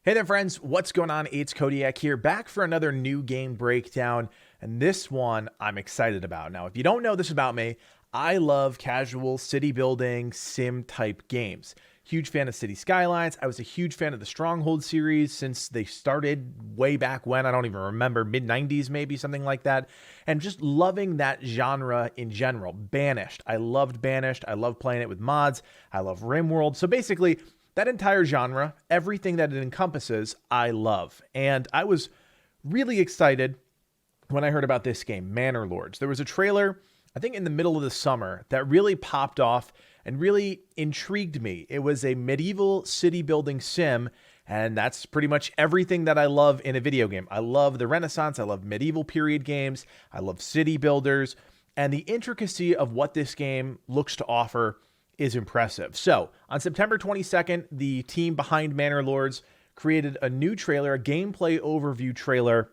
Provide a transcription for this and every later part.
Hey there friends, what's going on? It's Codiak here, back for another new game breakdown, and this one I'm excited about. Now, if you don't know this about me, I love casual city building sim type games. Huge fan of City Skylines. I was a huge fan of the Stronghold series since they started way back when. I don't even remember, mid-90s maybe, something like that. And just loving that genre in general. Banished. I loved Banished. I love playing it with mods. I love RimWorld. So basically, that entire genre, everything that it encompasses, I love. And I was really excited when I heard about this game, Manor Lords. There was a trailer, I think in the middle of the summer, that really popped off and really intrigued me. It was a medieval city building sim, and that's pretty much everything that I love in a video game. I love the Renaissance, I love medieval period games, I love city builders, and the intricacy of what this game looks to offer is impressive. So on September 22nd, the team behind Manor Lords created a new trailer, a gameplay overview trailer,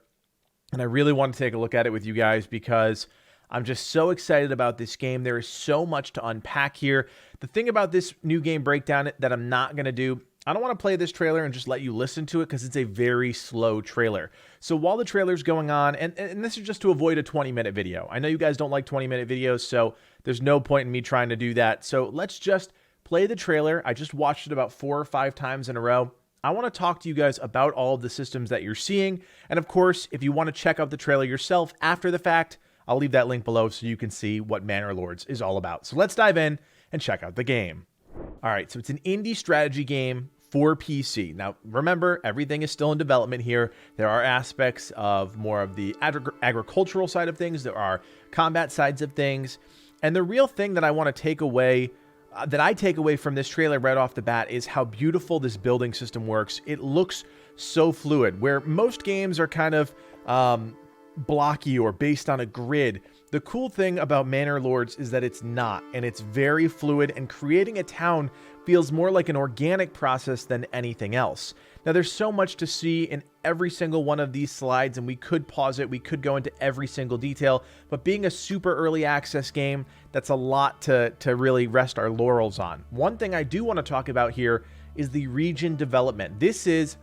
and I really want to take a look at it with you guys because I'm just so excited about this game. There is so much to unpack here. The thing about this new game breakdown that I'm not going to do, I don't want to play this trailer and just let you listen to it because it's a very slow trailer. So while the trailer's going on, and this is just to avoid a 20-minute video. I know you guys don't like 20-minute videos, so there's no point in me trying to do that. So let's just play the trailer. I just watched it about 4 or 5 times in a row. I want to talk to you guys about all of the systems that you're seeing. And of course, if you want to check out the trailer yourself after the fact, I'll leave that link below so you can see what Manor Lords is all about. So let's dive in and check out the game. All right, so it's an indie strategy game for PC. Now, remember, everything is still in development here. There are aspects of more of the agricultural side of things. There are combat sides of things. And the real thing that I want to take away, from this trailer right off the bat is how beautiful this building system works. It looks so fluid, where most games are kind of blocky or based on a grid. The cool thing about Manor Lords is that it's not, and it's very fluid, and creating a town feels more like an organic process than anything else. Now, there's so much to see in every single one of these slides, and we could pause it, we could go into every single detail, but being a super early access game, that's a lot to really rest our laurels on. One thing I do want to talk about here is the region development. This is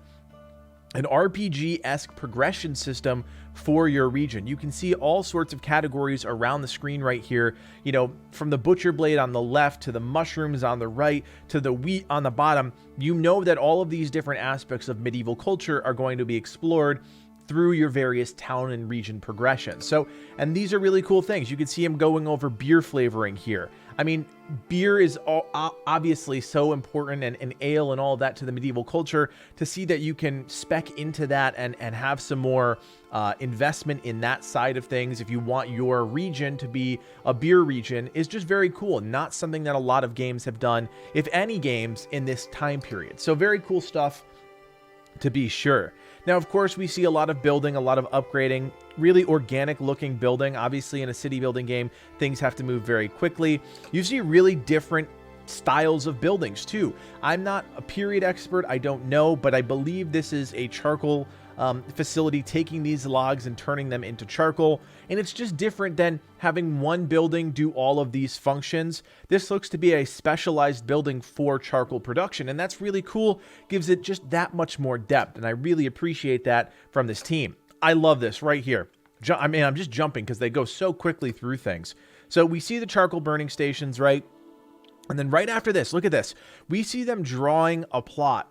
an RPG-esque progression system for your region. You can see all sorts of categories around the screen right here, you know, from the butcher blade on the left to the mushrooms on the right to the wheat on the bottom. You know that all of these different aspects of medieval culture are going to be explored through your various town and region progressions. So, and these are really cool things. You can see him going over beer flavoring here. I mean, beer is obviously so important, and ale and all of that to the medieval culture. To see that you can spec into that and have some more investment in that side of things if you want your region to be a beer region is just very cool. Not something that a lot of games have done, if any games, in this time period. So very cool stuff to be sure. Now, of course, we see a lot of building, a lot of upgrading, really organic looking building. Obviously, in a city building game, things have to move very quickly. You see really different styles of buildings too. I'm not a period expert, I don't know, but I believe this is a charcoal facility taking these logs and turning them into charcoal, and it's just different than having one building do all of these functions. This looks to be a specialized building for charcoal production, and that's really cool. Gives it just that much more depth, and I really appreciate that from this team. I love this right here. I mean, I'm just jumping because they go so quickly through things. So we see the charcoal burning stations, right? And then right after this, look at this. We see them drawing a plot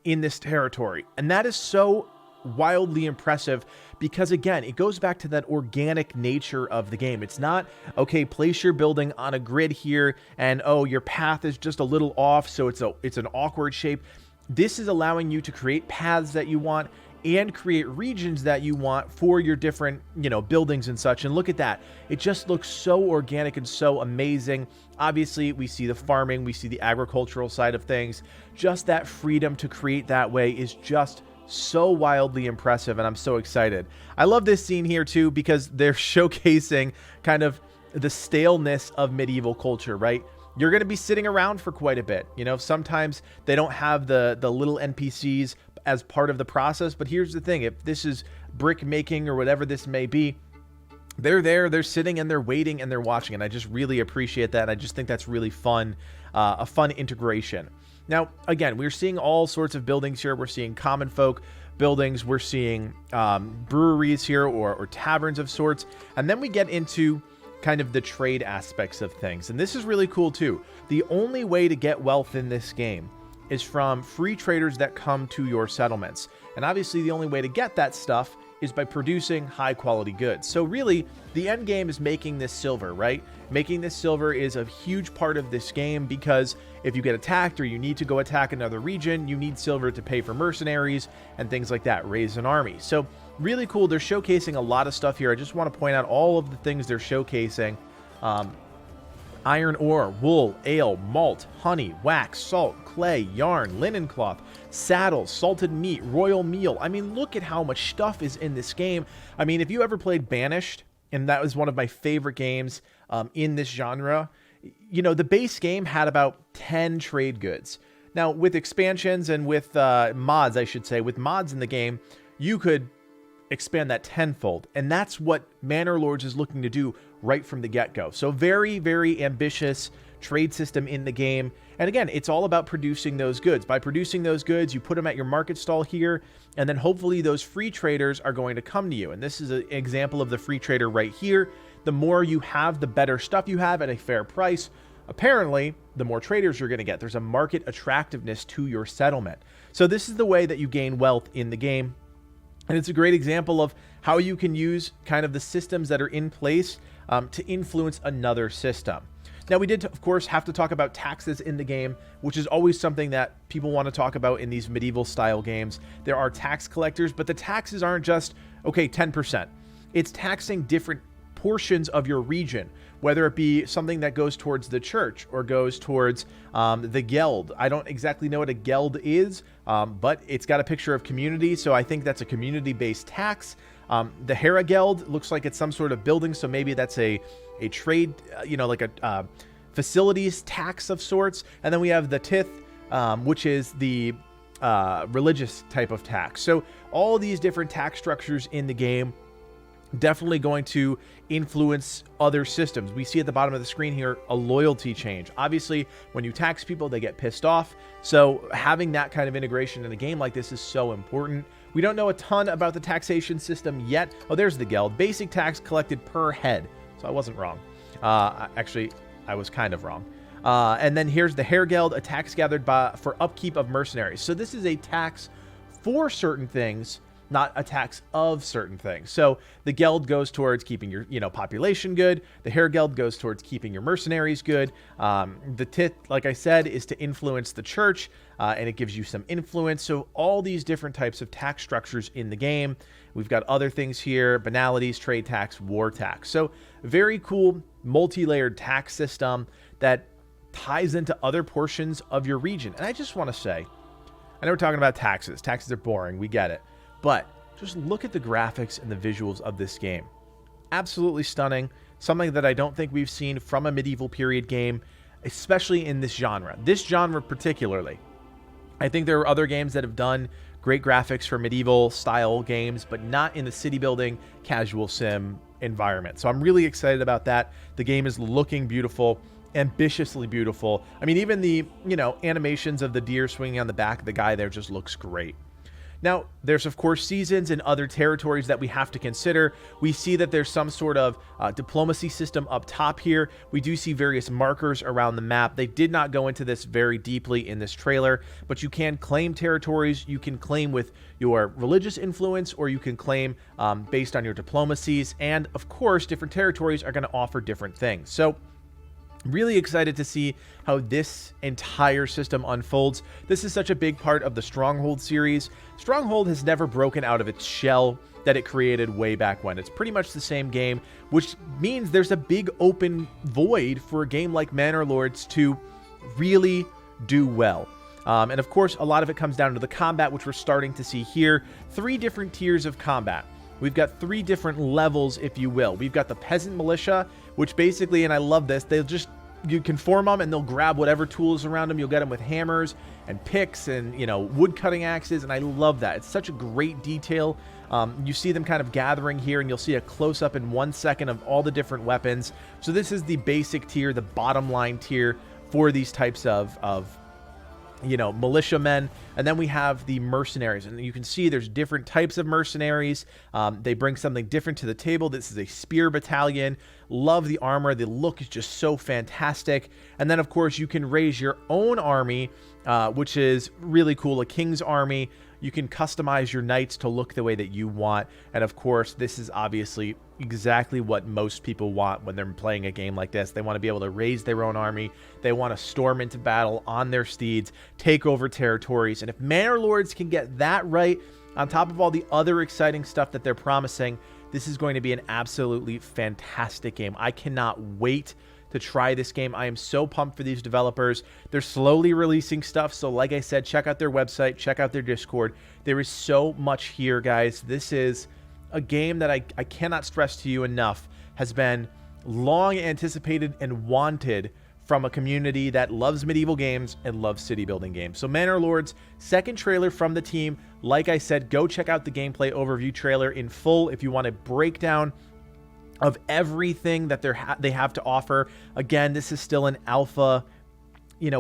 in this territory, and that is so wildly impressive because, again, it goes back to that organic nature of the game. It's not, okay, place your building on a grid here and, oh, your path is just a little off, so it's an awkward shape. This is allowing you to create paths that you want and create regions that you want for your different, you know, buildings and such. And look at that. It just looks so organic and so amazing. Obviously, we see the farming, we see the agricultural side of things. Just that freedom to create that way is just so wildly impressive, and I'm so excited. I love this scene here too because they're showcasing kind of the staleness of medieval culture, right? You're going to be sitting around for quite a bit. You know, sometimes they don't have the little NPCs as part of the process, but here's the thing. If this is brick making or whatever this may be, they're there, they're sitting, and they're waiting, and they're watching, and I just really appreciate that. I just think that's really fun, a fun integration. Now, again, we're seeing all sorts of buildings here. We're seeing common folk buildings. We're seeing breweries here or taverns of sorts. And then we get into kind of the trade aspects of things. And this is really cool too. The only way to get wealth in this game is from free traders that come to your settlements. And obviously the only way to get that stuff is by producing high quality goods. So really, the end game is making this silver, right? Making this silver is a huge part of this game, because if you get attacked or you need to go attack another region, you need silver to pay for mercenaries and things like that, raise an army. So really cool. They're showcasing a lot of stuff here. I just want to point out all of the things they're showcasing. Iron ore, wool, ale, malt, honey, wax, salt, clay, yarn, linen cloth, saddles, salted meat, royal meal. I mean, look at how much stuff is in this game. I mean, if you ever played Banished, and that was one of my favorite games in this genre, you know, the base game had about 10 trade goods. Now, with expansions and with mods, I should say, with mods in the game, you could expand that tenfold. And that's what Manor Lords is looking to do right from the get-go. So very, very ambitious trade system in the game. And again, it's all about producing those goods. By producing those goods, you put them at your market stall here, and then hopefully those free traders are going to come to you. And this is an example of the free trader right here. The more you have, the better stuff you have at a fair price. Apparently, the more traders you're going to get. There's a market attractiveness to your settlement. So this is the way that you gain wealth in the game. And it's a great example of how you can use kind of the systems that are in place to influence another system. Now, we did, of course, have to talk about taxes in the game, which is always something that people want to talk about in these medieval style games. There are tax collectors, but the taxes aren't just, okay, 10%. It's taxing different portions of your region, whether it be something that goes towards the church or goes towards the geld. I don't exactly know what a geld is, but it's got a picture of community, so I think that's a community-based tax. The Hera Geld looks like it's some sort of building, so maybe that's a trade, you know, like a facilities tax of sorts. And then we have the Tith, which is the religious type of tax. So all these different tax structures in the game definitely going to influence other systems. We see at the bottom of the screen here a loyalty change. Obviously, when you tax people, they get pissed off. So having that kind of integration in a game like this is so important. We don't know a ton about the taxation system yet. Oh, there's the geld. Basic tax collected per head. So I wasn't wrong. Actually, I was kind of wrong. And then here's the Hair Geld, a tax gathered for upkeep of mercenaries. So this is a tax for certain things, not a tax of certain things. So the geld goes towards keeping your, population good. The hair geld goes towards keeping your mercenaries good. The Tith, like I said, is to influence the church, and it gives you some influence. So all these different types of tax structures in the game. We've got other things here: banalities, trade tax, war tax. So very cool multi-layered tax system that ties into other portions of your region. And I just want to say, I know we're talking about taxes. Taxes are boring. We get it. But just look at the graphics and the visuals of this game. Absolutely stunning. Something that I don't think we've seen from a medieval period game, especially in this genre. This genre particularly. I think there are other games that have done great graphics for medieval style games, but not in the city building, casual sim environment. So I'm really excited about that. The game is looking beautiful, ambitiously beautiful. I mean, even the, animations of the deer swinging on the back of the guy there just looks great. Now, there's, of course, seasons and other territories that we have to consider. We see that there's some sort of diplomacy system up top here. We do see various markers around the map. They did not go into this very deeply in this trailer, but you can claim territories. You can claim with your religious influence, or you can claim based on your diplomacies. And, of course, different territories are going to offer different things. So really excited to see how this entire system unfolds. This is such a big part of the Stronghold series. Stronghold has never broken out of its shell that it created way back when. It's pretty much the same game, which means there's a big open void for a game like Manor Lords to really do well. And of course, a lot of it comes down to the combat, which we're starting to see here. 3 different tiers of combat. We've got 3 different levels, if you will. We've got the Peasant Militia, which basically, and I love this, you can form them and they'll grab whatever tools around them. You'll get them with hammers and picks and, wood cutting axes, and I love that. It's such a great detail. You see them kind of gathering here, and you'll see a close-up in 1 second of all the different weapons. So this is the basic tier, the bottom line tier for these types of militiamen, and then we have the mercenaries, and you can see there's different types of mercenaries. They bring something different to the table. This is a spear battalion. Love the armor. The look is just so fantastic. And then of course you can raise your own army, which is really cool. A king's army. You can customize your knights to look the way that you want. And of course, this is obviously exactly what most people want when they're playing a game like this. They want to be able to raise their own army. They want to storm into battle on their steeds, take over territories. And if Manor Lords can get that right, on top of all the other exciting stuff that they're promising, this is going to be an absolutely fantastic game. I cannot wait to try this game. I am so pumped for these developers. They're slowly releasing stuff, so like I said, check out their website, check out their Discord. There is so much here, guys. This is a game that I cannot stress to you enough has been long anticipated and wanted from a community that loves medieval games and loves city building games. So Manor Lords, second trailer from the team. Like I said, go check out the gameplay overview trailer in full if you want a breakdown of everything that they have to offer. Again, this is still an alpha,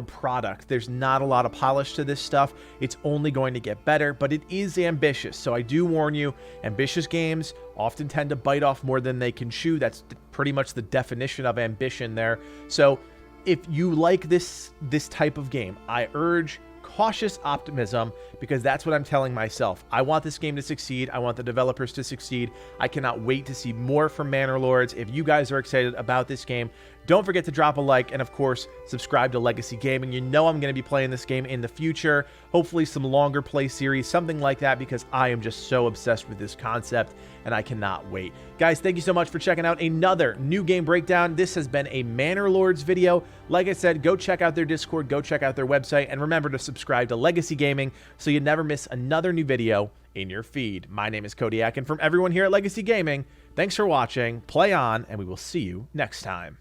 product. There's not a lot of polish to this stuff. It's only going to get better, but it is ambitious. So I do warn you, ambitious games often tend to bite off more than they can chew. That's pretty much the definition of ambition there. So if you like this type of game, I urge cautious optimism, because that's what I'm telling myself. I want this game to succeed. I want the developers to succeed. I cannot wait to see more from Manor Lords. If you guys are excited about this game, don't forget to drop a like, and of course, subscribe to Legacy Gaming. I'm going to be playing this game in the future, hopefully some longer play series, something like that, because I am just so obsessed with this concept, and I cannot wait. Guys, thank you so much for checking out another new game breakdown. This has been a Manor Lords video. Like I said, go check out their Discord, go check out their website, and remember to subscribe to Legacy Gaming so you never miss another new video in your feed. My name is Codiak, and from everyone here at Legacy Gaming, thanks for watching, play on, and we will see you next time.